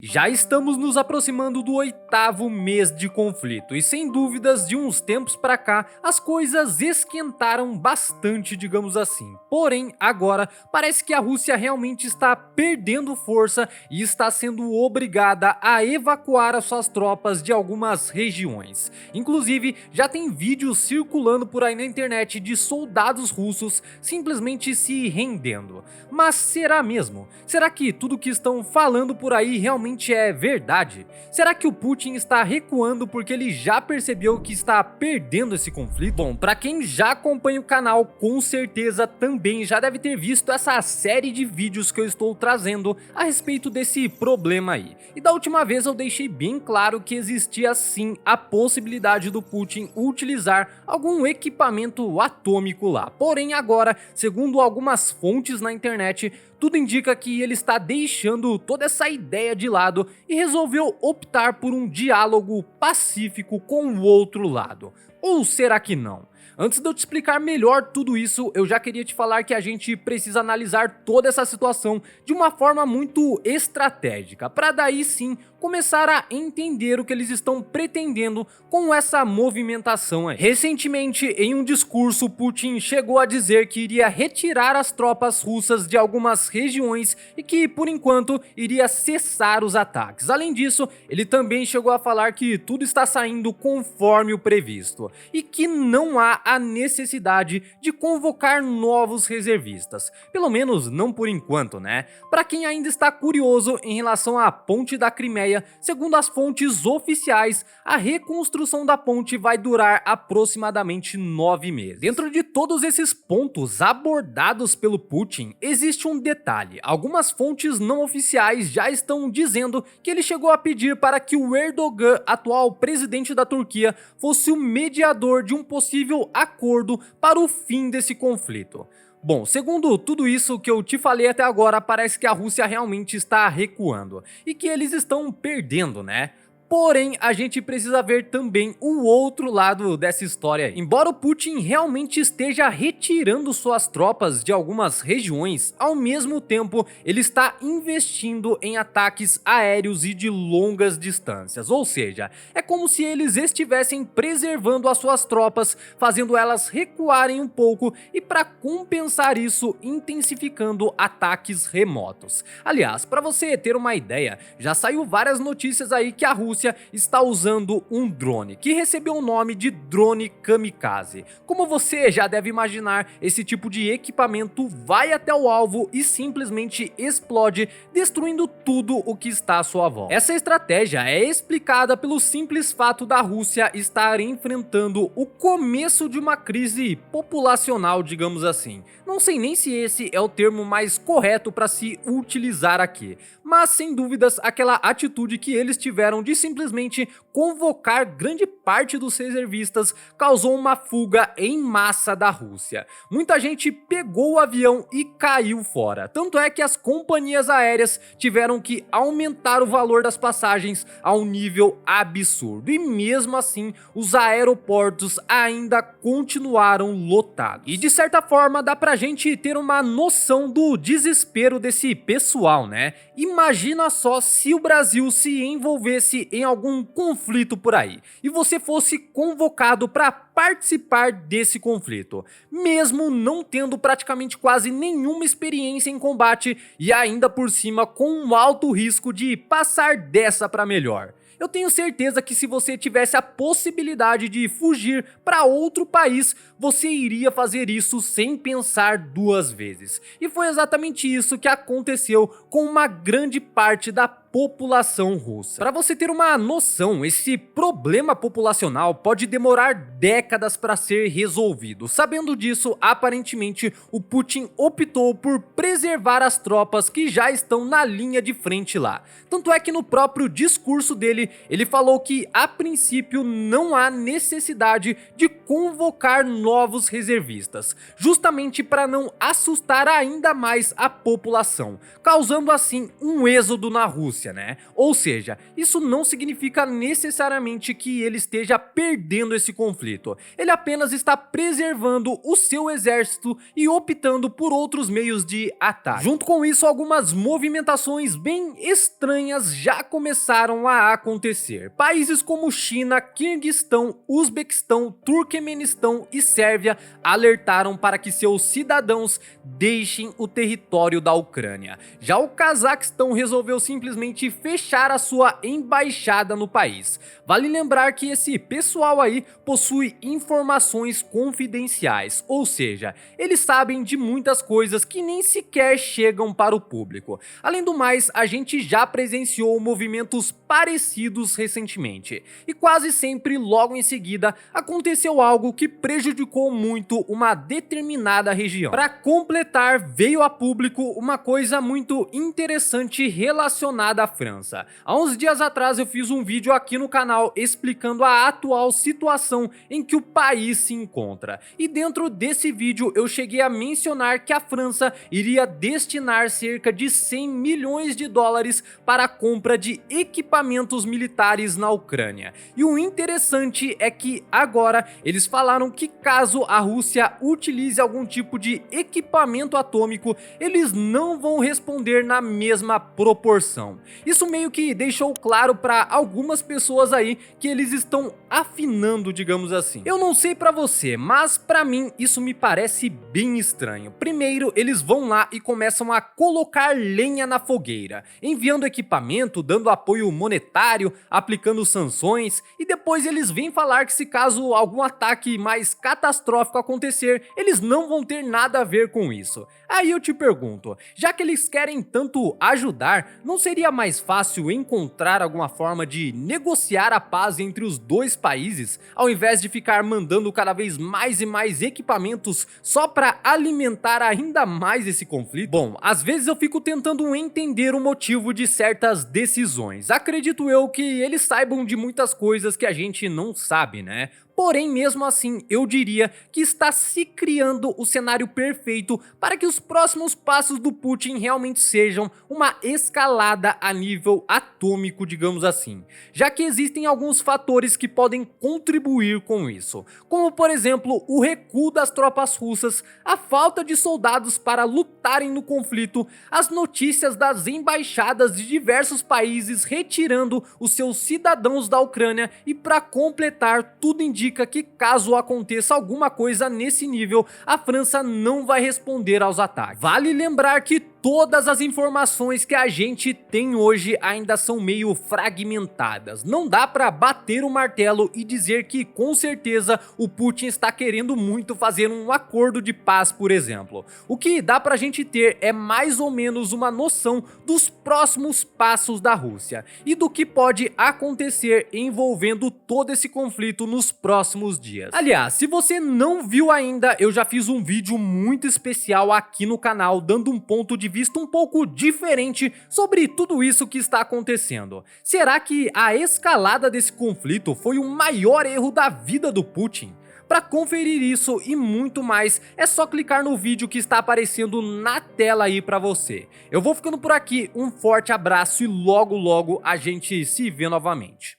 Já estamos nos aproximando do 8º mês de conflito e sem dúvidas de uns tempos pra cá as coisas esquentaram bastante, digamos assim. Porém, agora parece que a Rússia realmente está perdendo força e está sendo obrigada a evacuar as suas tropas de algumas regiões. Inclusive, já tem vídeos circulando por aí na internet de soldados russos simplesmente se rendendo. Mas será mesmo? Será que tudo que estão falando por aí realmente é verdade? Será que o Putin está recuando porque ele já percebeu que está perdendo esse conflito? Bom, para quem já acompanha o canal, com certeza também já deve ter visto essa série de vídeos que eu estou trazendo a respeito desse problema aí. E da última vez eu deixei bem claro que existia sim a possibilidade do Putin utilizar algum equipamento atômico lá. Porém agora, segundo algumas fontes na internet, tudo indica que ele está deixando toda essa ideia de lado e resolveu optar por um diálogo pacífico com o outro lado. Ou será que não? Antes de eu te explicar melhor tudo isso, eu já queria te falar que a gente precisa analisar toda essa situação de uma forma muito estratégica, para daí sim começar a entender o que eles estão pretendendo com essa movimentação aí. Recentemente, em um discurso, Putin chegou a dizer que iria retirar as tropas russas de algumas regiões e que, por enquanto, iria cessar os ataques. Além disso, ele também chegou a falar que tudo está saindo conforme o previsto e que não há a necessidade de convocar novos reservistas, pelo menos não por enquanto, né? Para quem ainda está curioso em relação à ponte da Crimeia, segundo as fontes oficiais, a reconstrução da ponte vai durar aproximadamente 9 meses. Dentro de todos esses pontos abordados pelo Putin, existe um detalhe. Algumas fontes não oficiais já estão dizendo que ele chegou a pedir para que o Erdogan, atual presidente da Turquia, fosse o mediador de um possível acordo para o fim desse conflito. Bom, segundo tudo isso que eu te falei até agora, parece que a Rússia realmente está recuando e que eles estão perdendo, né? Porém, a gente precisa ver também o outro lado dessa história. Embora o Putin realmente esteja retirando suas tropas de algumas regiões, ao mesmo tempo ele está investindo em ataques aéreos e de longas distâncias. Ou seja, é como se eles estivessem preservando as suas tropas, fazendo elas recuarem um pouco e, para compensar isso, intensificando ataques remotos. Aliás, para você ter uma ideia, já saiu várias notícias aí que a Rússia está usando um drone, que recebeu o nome de drone kamikaze. Como você já deve imaginar, esse tipo de equipamento vai até o alvo e simplesmente explode, destruindo tudo o que está à sua volta. Essa estratégia é explicada pelo simples fato da Rússia estar enfrentando o começo de uma crise populacional, digamos assim. Não sei nem se esse é o termo mais correto para se utilizar aqui, mas sem dúvidas aquela atitude que eles tiveram de simplesmente convocar grande parte dos reservistas causou uma fuga em massa da Rússia. Muita gente pegou o avião e caiu fora, tanto é que as companhias aéreas tiveram que aumentar o valor das passagens a um nível absurdo, e mesmo assim os aeroportos ainda continuaram lotados. E de certa forma dá pra gente ter uma noção do desespero desse pessoal, né? Imagina só se o Brasil se envolvesse em algum conflito por aí e você fosse convocado para participar desse conflito, mesmo não tendo praticamente quase nenhuma experiência em combate e ainda por cima com um alto risco de passar dessa para melhor. Eu tenho certeza que se você tivesse a possibilidade de fugir para outro país, você iria fazer isso sem pensar duas vezes. E foi exatamente isso que aconteceu com uma grande parte da população russa. Para você ter uma noção, esse problema populacional pode demorar décadas para ser resolvido. Sabendo disso, aparentemente o Putin optou por preservar as tropas que já estão na linha de frente lá. Tanto é que no próprio discurso dele, ele falou que a princípio não há necessidade de convocar novos reservistas, justamente para não assustar ainda mais a população, causando assim um êxodo na Rússia. Rússia, né? Ou seja, isso não significa necessariamente que ele esteja perdendo esse conflito. Ele apenas está preservando o seu exército e optando por outros meios de ataque. Junto com isso, algumas movimentações bem estranhas já começaram a acontecer. Países como China, Quirguistão, Uzbequistão, Turquemenistão e Sérvia alertaram para que seus cidadãos deixem o território da Ucrânia. Já o Cazaquistão resolveu simplesmente fechar a sua embaixada no país. Vale lembrar que esse pessoal aí possui informações confidenciais, ou seja, eles sabem de muitas coisas que nem sequer chegam para o público. Além do mais, a gente já presenciou movimentos parecidos recentemente, e quase sempre logo em seguida aconteceu algo que prejudicou muito uma determinada região. Para completar, veio a público uma coisa muito interessante relacionada à França. Há uns dias atrás eu fiz um vídeo aqui no canal explicando a atual situação em que o país se encontra, e dentro desse vídeo eu cheguei a mencionar que a França iria destinar cerca de 100 milhões de dólares para a compra de equipamentos militares na Ucrânia. E o interessante é que agora eles falaram que caso a Rússia utilize algum tipo de equipamento atômico, eles não vão responder na mesma proporção. Isso meio que deixou claro para algumas pessoas aí que eles estão afinando, digamos assim. Eu não sei pra você, mas pra mim isso me parece bem estranho. Primeiro, eles vão lá e começam a colocar lenha na fogueira, enviando equipamento, dando apoio monetário, aplicando sanções, e depois eles vêm falar que se caso algum ataque mais catastrófico acontecer, eles não vão ter nada a ver com isso. Aí eu te pergunto, já que eles querem tanto ajudar, não seria mais fácil encontrar alguma forma de negociar a paz entre os dois países, ao invés de ficar mandando cada vez mais e mais equipamentos só para alimentar ainda mais esse conflito? Bom, às vezes eu fico tentando entender o motivo de certas decisões. Acredito eu que eles saibam de muitas coisas que a gente não sabe, né? Porém, mesmo assim, eu diria que está se criando o cenário perfeito para que os próximos passos do Putin realmente sejam uma escalada a nível atômico, digamos assim, já que existem alguns fatores que podem contribuir com isso, como por exemplo o recuo das tropas russas, a falta de soldados para lutarem no conflito, as notícias das embaixadas de diversos países retirando os seus cidadãos da Ucrânia, e para completar, tudo indica que caso aconteça alguma coisa nesse nível, a França não vai responder aos ataques. Vale lembrar que todas as informações que a gente tem hoje ainda são meio fragmentadas. Não dá pra bater o martelo e dizer que com certeza o Putin está querendo muito fazer um acordo de paz, por exemplo. O que dá pra gente ter é mais ou menos uma noção dos próximos passos da Rússia e do que pode acontecer envolvendo todo esse conflito nos próximos dias. Aliás, se você não viu ainda, eu já fiz um vídeo muito especial aqui no canal dando um ponto de vista um pouco diferente sobre tudo isso que está acontecendo. Será que a escalada desse conflito foi o maior erro da vida do Putin? Para conferir isso e muito mais, é só clicar no vídeo que está aparecendo na tela aí para você. Eu vou ficando por aqui, um forte abraço e logo logo a gente se vê novamente.